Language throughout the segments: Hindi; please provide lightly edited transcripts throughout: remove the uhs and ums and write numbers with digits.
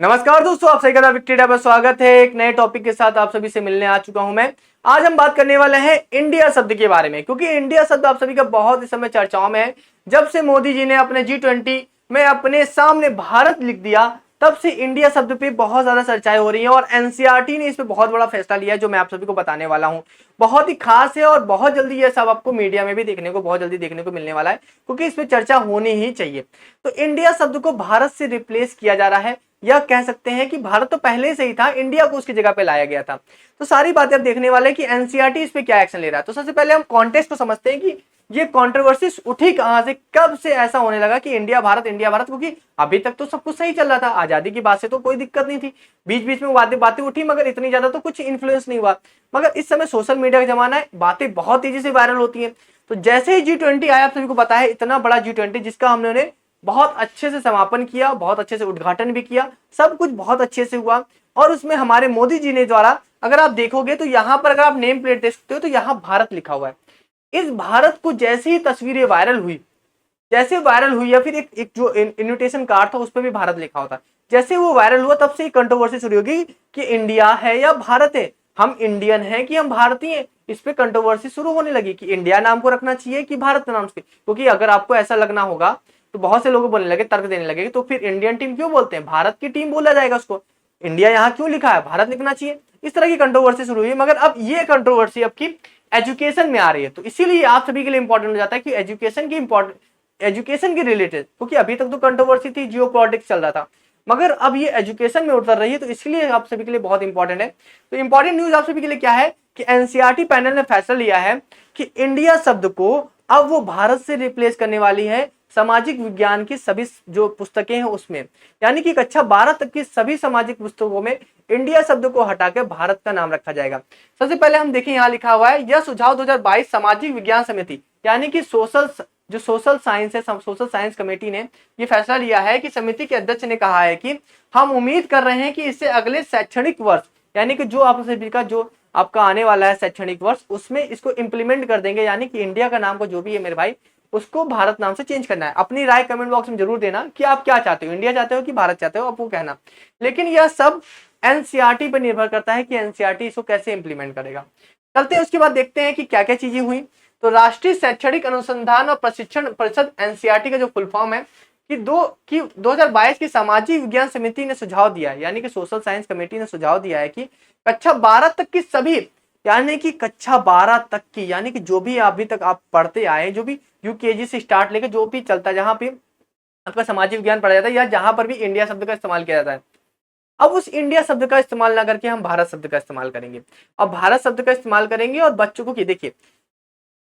नमस्कार दोस्तों, आप सही कहा विक्ट्री पर स्वागत है। एक नए टॉपिक के साथ आप सभी से मिलने आ चुका हूं मैं। आज हम बात करने वाले हैं इंडिया शब्द के बारे में, क्योंकि इंडिया शब्द आप सभी का बहुत इस समय चर्चाओं में है। जब से मोदी जी ने अपने G20 में अपने सामने भारत लिख दिया, तब से इंडिया शब्द पे बहुत ज्यादा चर्चाएं हो रही हैं और एनसीईआरटी ने इस पे बहुत बड़ा फैसला लिया है, जो मैं आप सभी को बताने वाला हूं। बहुत ही खास है और बहुत जल्दी ये सब आपको मीडिया में भी देखने को बहुत जल्दी देखने को मिलने वाला है, क्योंकि इस पे चर्चा होनी ही चाहिए। तो इंडिया शब्द को भारत से रिप्लेस किया जा रहा है, या कह सकते हैं कि भारत तो पहले से ही था, इंडिया को उसकी जगह पे लाया गया था। तो सारी बातें अब देखने वाले हैं कि एनसीईआरटी इस पे क्या एक्शन ले रहा है। तो सबसे पहले हम कॉन्टेक्स्ट को समझते हैं कि ये कंट्रोवर्सी उठी कहां से, कब से ऐसा होने लगा कि इंडिया भारत इंडिया भारत। क्योंकि अभी तक तो सब कुछ सही चल रहा था, आजादी की बात से तो कोई दिक्कत नहीं थी। बीच बीच में बातें उठी, मगर इतनी ज्यादा तो कुछ इन्फ्लुएंस नहीं हुआ। मगर इस समय सोशल मीडिया का जमाना है, बातें बहुत तेजी से वायरल होती हैं। तो जैसे ही G20 आया, आप सभी को पता है, इतना बड़ा G20 जिसका हमने बहुत अच्छे से समापन किया, बहुत अच्छे से उद्घाटन भी किया, सब कुछ बहुत अच्छे से हुआ। और उसमें हमारे मोदी जी ने द्वारा, अगर आप देखोगे तो यहाँ पर अगर आप नेम प्लेट देख सकते हो तो यहाँ भारत लिखा हुआ है। इस भारत को जैसे ही तस्वीरें वायरल हुई, जैसे वायरल हुई, या फिर एक जो इन्विटेशन कार्ड था उस पर भी भारत लिखा होता, जैसे वो वायरल हुआ, तब से कंट्रोवर्सी शुरू होगी कि इंडिया है या भारत है, हम इंडियन है कि हम भारतीय हैं। इस पे कंट्रोवर्सी शुरू होने लगी कि इंडिया नाम को रखना चाहिए कि भारत नाम से। क्योंकि अगर आपको ऐसा लगना होगा तो बहुत से लोग बोलने लगे, तर्क देने लगे, तो फिर इंडियन टीम क्यों बोलते हैं, भारत की टीम बोला जाएगा उसको, इंडिया यहाँ क्यों लिखा है, भारत लिखना चाहिए। इस तरह की कंट्रोवर्सी शुरू हुई। मगर अब ये कंट्रोवर्सी अब की एजुकेशन में आ रही है, तो इसीलिए आप सभी के लिए इंपॉर्टेंट हो जाता है कि एजुकेशन की रिलेटेड, क्योंकि अभी तक तो कंट्रोवर्सी थी, जियो पॉलिटिक्स चल रहा था, मगर अब ये एजुकेशन में उतर रही है, तो इसलिए आप सभी के लिए बहुत इंपॉर्टेंट है। तो इंपॉर्टेंट न्यूज आप सभी के लिए क्या है कि एनसीईआरटी पैनल ने फैसला लिया है कि इंडिया शब्द को अब वो भारत से रिप्लेस करने वाली है सामाजिक विज्ञान की सभी जो पुस्तकें हैं उसमें। यानी कि कक्षा 12 तक की सभी सामाजिक पुस्तकों में इंडिया शब्द को हटाकर भारत का नाम रखा जाएगा। सबसे पहले हम देखें, यहाँ लिखा हुआ है, यह सुझाव 2022 सामाजिक विज्ञान समिति यानी कि सोशल साइंस है, सोशल साइंस कमेटी ने यह फैसला लिया है कि समिति के अध्यक्ष ने कहा है कि हम उम्मीद कर रहे हैं कि इससे अगले शैक्षणिक वर्ष, यानी कि जो आप सभी का जो आपका आने वाला है शैक्षणिक वर्ष, उसमें इसको इंप्लीमेंट कर देंगे। यानी कि इंडिया का नाम को जो भी है मेरे भाई, उसको भारत नाम से चेंज करना है। अपनी राय कमेंट बॉक्स में जरूर देना कि आप क्या चाहते हो, इंडिया चाहते हो कि भारत चाहते हो, आप वो कहना। लेकिन यह सब एनसीईआरटी पर निर्भर करता है कि एनसीईआरटी इसको कैसे इंप्लीमेंट करेगा। चलते हैं उसके बाद देखते हैं कि क्या क्या चीजें हुई। तो राष्ट्रीय शैक्षणिक अनुसंधान और प्रशिक्षण परिषद एनसीईआरटी का जो फुल फॉर्म है कि 2022 की सामाजिक विज्ञान समिति ने सुझाव दिया है, यानी कि सोशल साइंस कमेटी ने सुझाव दिया है कि कक्षा 12 तक की सभी, यानी कि कक्षा 12 तक की, यानी कि जो भी अभी तक आप पढ़ते आए, जो भी यूकेजी से स्टार्ट लेके जो भी चलता है, जहां पे आपका सामाजिक विज्ञान पढ़ा जाता है, या जहां पर भी इंडिया शब्द का इस्तेमाल किया जाता है, अब उस इंडिया शब्द का इस्तेमाल ना करके हम भारत शब्द का इस्तेमाल करेंगे। अब भारत शब्द का इस्तेमाल करेंगे और बच्चों को, देखिए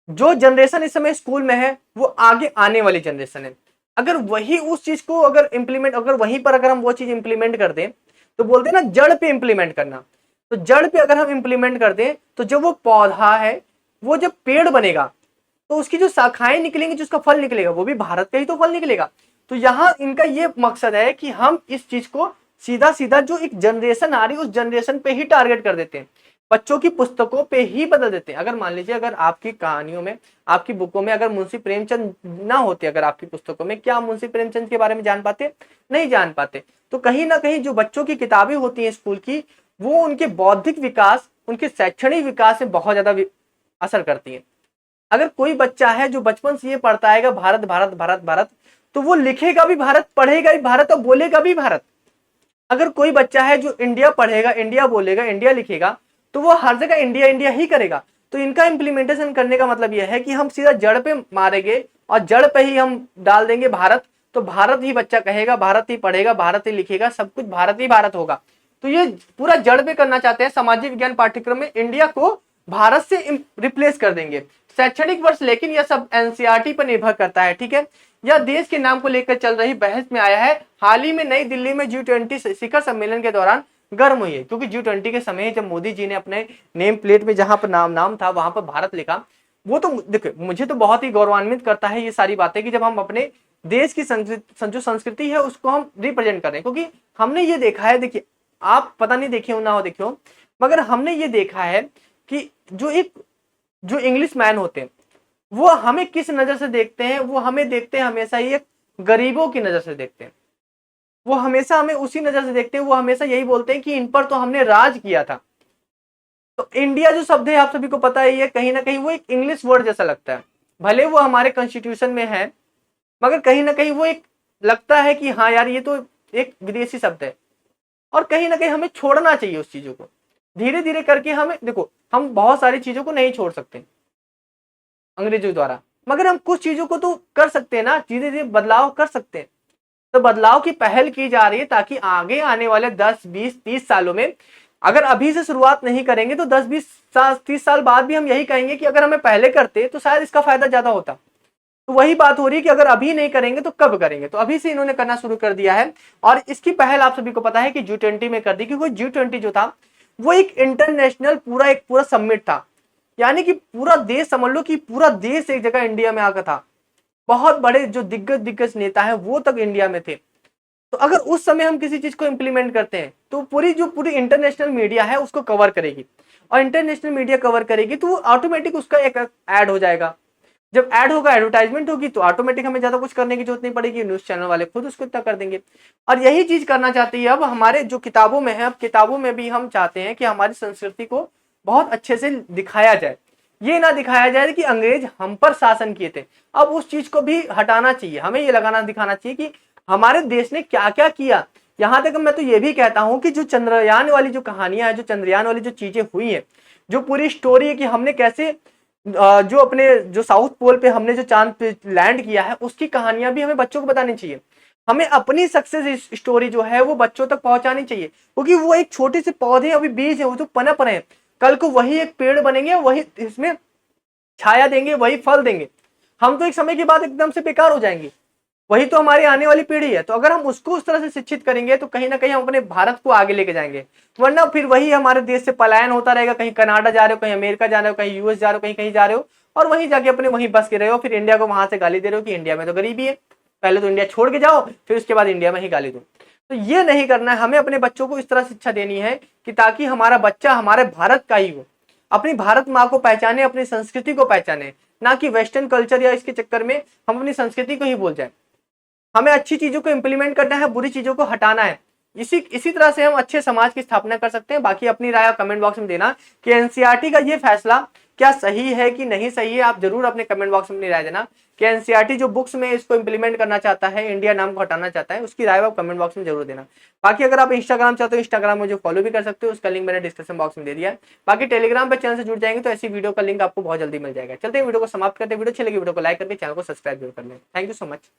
जो जनरेशन इस समय स्कूल में है वो आगे आने वाली जनरेशन है। अगर वही उस चीज को अगर इंप्लीमेंट, अगर वहीं पर अगर हम वो चीज इंप्लीमेंट कर दें, तो बोलते हैं ना जड़ पे इंप्लीमेंट करना, तो जड़ पे अगर हम इंप्लीमेंट कर दें तो जब वो पौधा है, वो जब पेड़ बनेगा, तो उसकी जो शाखाएं निकलेंगी, जो उसका फल निकलेगा, वो भी भारत का ही तो फल निकलेगा। तो यहाँ इनका ये मकसद है कि हम इस चीज को सीधा सीधा जो एक जनरेशन आ रही है उस जनरेशन पे ही टारगेट कर देते हैं, बच्चों की पुस्तकों पे ही बदल देते हैं। अगर मान लीजिए, अगर आपकी कहानियों में, आपकी बुकों में अगर मुंशी प्रेमचंद ना होते, अगर आपकी पुस्तकों में, क्या मुंशी प्रेमचंद के बारे में जान पाते? नहीं जान पाते। तो कहीं ना कहीं जो बच्चों की किताबें होती हैं स्कूल की, वो उनके बौद्धिक विकास, उनके शैक्षणिक विकास से बहुत ज्यादा असर करती है। अगर कोई बच्चा है जो बचपन से ये पढ़ता आएगा भारत भारत भारत भारत, तो वो लिखेगा भी भारत, पढ़ेगा भी भारत और बोलेगा भी भारत। अगर कोई बच्चा है जो इंडिया पढ़ेगा, इंडिया बोलेगा, इंडिया लिखेगा, तो वो हर जगह इंडिया इंडिया ही करेगा। तो इनका इंप्लीमेंटेशन करने का मतलब यह है कि हम सीधा जड़ पे मारेंगे और जड़ पे ही हम डाल देंगे भारत, तो भारत ही बच्चा कहेगा, भारत ही पढ़ेगा, भारत ही लिखेगा, सब कुछ भारत ही भारत होगा। तो ये पूरा जड़ पे करना चाहते हैं। सामाजिक विज्ञान पाठ्यक्रम में इंडिया को भारत से रिप्लेस कर देंगे शैक्षणिक वर्ष। लेकिन यह सब एनसीईआरटी पर निर्भर करता है, ठीक है। यह देश के नाम को लेकर चल रही बहस में आया है। हाल ही में नई दिल्ली में G20 शिखर सम्मेलन के दौरान गर्म हुई है, क्योंकि G20 के समय जब मोदी जी ने अपने नेम प्लेट में जहां पर नाम था वहां पर भारत लिखा, वो तो देखो मुझे तो बहुत ही गौरवान्वित करता है ये सारी बातें कि जब हम अपने देश की जो संस्कृति है उसको हम रिप्रेजेंट कर रहे हैं। क्योंकि हमने ये देखा है, देखिए आप पता नहीं देखे हो ना हो देखे हो, मगर हमने ये देखा है कि जो इंग्लिश मैन होते हैं वो हमें किस नजर से देखते हैं, वो हमें देखते हैं हमेशा ही एक गरीबों की नजर से देखते हैं। वो हमेशा हमें उसी नजर से देखते हैं, वो हमेशा यही बोलते हैं कि इन पर तो हमने राज किया था। तो इंडिया जो शब्द है आप सभी को पता ही है, कहीं ना कहीं वो एक इंग्लिश वर्ड जैसा लगता है, भले वो हमारे कॉन्स्टिट्यूशन में है, मगर कहीं ना कहीं वो एक लगता है कि हाँ यार ये तो एक विदेशी शब्द है। और कहीं ना कहीं हमें छोड़ना चाहिए उस चीजों को, धीरे धीरे करके हमें, देखो हम बहुत सारी चीजों को नहीं छोड़ सकते अंग्रेजों द्वारा, मगर हम कुछ चीजों को तो कर सकते हैं ना, धीरे धीरे बदलाव कर सकते हैं। तो बदलाव की पहल की जा रही है ताकि आगे आने वाले 10 20 30 सालों में, अगर अभी से शुरुआत नहीं करेंगे तो 10 20 30 साल बाद भी हम यही कहेंगे कि अगर हमें पहले करते तो शायद इसका फायदा ज्यादा होता। तो वही बात हो रही है कि अगर अभी नहीं करेंगे तो कब करेंगे, तो अभी से इन्होंने करना शुरू कर दिया है। और इसकी पहल आप सभी को पता है कि G20 में कर दी, क्योंकि G20 जो था वो एक इंटरनेशनल पूरा समिट था, यानी कि पूरा देश, समझ लो कि पूरा देश एक जगह इंडिया में आकर था, बहुत बड़े जो दिग्गज दिग्गज नेता है वो तक इंडिया में थे। तो अगर उस समय हम किसी चीज को इंप्लीमेंट करते हैं तो पूरी इंटरनेशनल मीडिया है उसको कवर करेगी, और इंटरनेशनल मीडिया कवर करेगी तो वो ऑटोमेटिक उसका एक ऐड हो जाएगा। जब ऐड होगा, एडवर्टाइजमेंट होगी, तो ऑटोमेटिक हमें ज्यादा कुछ करने की जरूरत नहीं पड़ेगी, न्यूज चैनल वाले खुद उसको इतना कर देंगे। और यही चीज करना चाहती है अब हमारे जो किताबों में है, अब किताबों में भी हम चाहते हैं कि हमारी संस्कृति को बहुत अच्छे से दिखाया जाए, ये ना दिखाया जाए कि अंग्रेज हम पर शासन किए थे। अब उस चीज को भी हटाना चाहिए, हमें ये लगाना दिखाना चाहिए कि हमारे देश ने क्या क्या किया। यहां तक मैं तो ये भी कहता हूं कि जो चंद्रयान वाली जो कहानियां है, जो चंद्रयान वाली जो चीजें हुई है, जो पूरी स्टोरी है कि हमने कैसे जो अपने जो साउथ पोल पे हमने जो चांद पे लैंड किया है, उसकी कहानियां भी हमें बच्चों को बतानी चाहिए। हमें अपनी सक्सेस स्टोरी जो है वो बच्चों तक पहुंचानी चाहिए, क्योंकि वो एक छोटे से पौधे अभी बीज है, वो जो पनप रहे हैं, कल को वही एक पेड़ बनेंगे, वही इसमें छाया देंगे, वही फल देंगे। हम तो एक समय के बाद एकदम से बेकार हो जाएंगे, वही तो हमारी आने वाली पीढ़ी है। तो अगर हम उसको उस तरह से शिक्षित करेंगे तो कहीं ना कहीं हम अपने भारत को आगे लेके जाएंगे, वरना फिर वही हमारे देश से पलायन होता रहेगा, कहीं कनाडा जा रहे हो, कहीं अमेरिका जा रहे हो, कहीं यूएस जा रहे हो, कहीं कहीं जा रहे हो, और वहीं जाके अपने वहीं बस के रहे हो, फिर इंडिया को वहां से गाली दे रहे हो कि इंडिया में तो गरीबी है। पहले तो इंडिया छोड़ के जाओ, फिर उसके बाद इंडिया में ही गाली दो। तो ये नहीं करना है, हमें अपने बच्चों को इस तरह शिक्षा देनी है कि ताकि हमारा बच्चा हमारे भारत का ही हो, अपनी भारत माँ को पहचाने, अपनी संस्कृति को पहचाने, ना कि वेस्टर्न कल्चर या इसके चक्कर में हम अपनी संस्कृति को ही भूल जाए। हमें अच्छी चीजों को इंप्लीमेंट करना है, बुरी चीजों को हटाना है। इसी तरह से हम अच्छे समाज की स्थापना कर सकते हैं। बाकी अपनी राय कमेंट बॉक्स में देना कि एनसीईआरटी का ये फैसला क्या सही है कि नहीं सही है, आप जरूर अपने कमेंट बॉक्स में अपनी राय देना कि एनसीईआरटी जो बुक्स में इसको इंप्लीमेंट करना चाहता है, इंडिया नाम को हटाना चाहता है, उसकी राय आप कमेंट बॉक्स में जरूर देना। बाकी अगर आप इंस्टाग्राम चाहते हो, इंस्टाग्राम में जो फॉलो भी कर सकते हो, उसका लिंक मैंने डिस्क्रिप्शन बॉक्स में दे दिया है। बाकी टेलीग्राम पे चैनल से जुड़ जाएंगे तो ऐसी वीडियो का लिंक आपको बहुत जल्दी मिल जाएगा। चलते हैं वीडियो को समाप्त करते हैं, वीडियो अच्छी लगी वीडियो को लाइक करके चैनल को सब्सक्राइब जरूर कर लें। Thank you so much.